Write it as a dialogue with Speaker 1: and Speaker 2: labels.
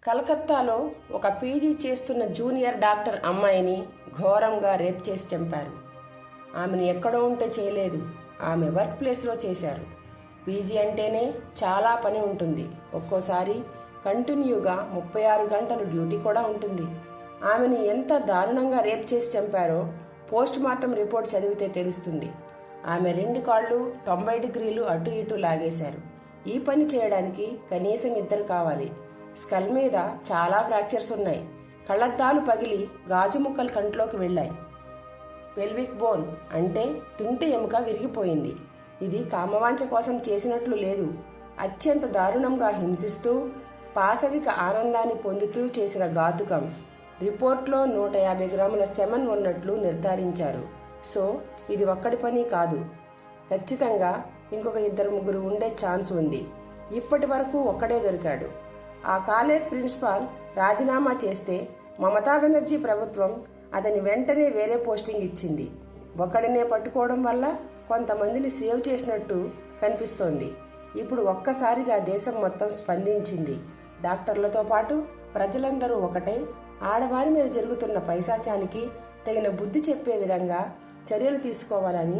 Speaker 1: కలకత్తాలో ఒక పీజీ చేస్తున్న జూనియర్ డాక్టర్ అమ్మాయిని ఘోరంగా రేప్ చేసి చంపారు. ఆమెను ఎక్కడో ఉంటే చేయలేదు, ఆమె వర్క్ ప్లేస్లో చేశారు. పీజీ అంటేనే చాలా పని ఉంటుంది. ఒక్కోసారి కంటిన్యూగా 36 గంటలు డ్యూటీ కూడా ఉంటుంది. ఆమెను ఎంత దారుణంగా రేప్ చేసి చంపారో పోస్ట్ మార్టం రిపోర్ట్ చదివితే తెలుస్తుంది. ఆమె 2 కాళ్ళు 90 డిగ్రీలు అటు ఇటు లాగేశారు. ఈ పని చేయడానికి కనీసం 2 కావాలి. స్కల్ మీద చాలా ఫ్రాక్చర్స్ ఉన్నాయి. కళ్ళద్దాలు పగిలి గాజు ముక్కలు కంట్లోకి వెళ్ళాయి. పెల్విక్ బోన్ అంటే తుంటి ఎముక విరిగిపోయింది. ఇది కామవాంఛ కోసం చేసినట్లు లేదు. అత్యంత దారుణంగా హింసిస్తూ పాశవిక ఆనందాన్ని పొందుతూ చేసిన ఘాతుకం. రిపోర్ట్లో 150 గ్రాముల సెమన్ ఉన్నట్లు నిర్ధారించారు. సో ఇది ఒక్కడి పని కాదు. ఖచ్చితంగా ఇంకొక 2-3 ఉండే ఛాన్స్ ఉంది. ఇప్పటి వరకు ఒక్కడే దొరికాడు. ఆ కాలేజ్ ప్రిన్సిపాల్ రాజీనామా చేస్తే మమతా బెనర్జీ ప్రభుత్వం అతని వెంటనే వేరే పోస్టింగ్ ఇచ్చింది. ఒకడినే పట్టుకోవడం వల్ల కొంతమందిని సేవ్ చేసినట్టు కనిపిస్తోంది. ఇప్పుడు ఒక్కసారిగా దేశం మొత్తం స్పందించింది. డాక్టర్లతో పాటు ప్రజలందరూ ఒకటై ఆడవారి మీద జరుగుతున్న పైశాచానికి తగిన బుద్ధి చెప్పే విధంగా చర్యలు తీసుకోవాలని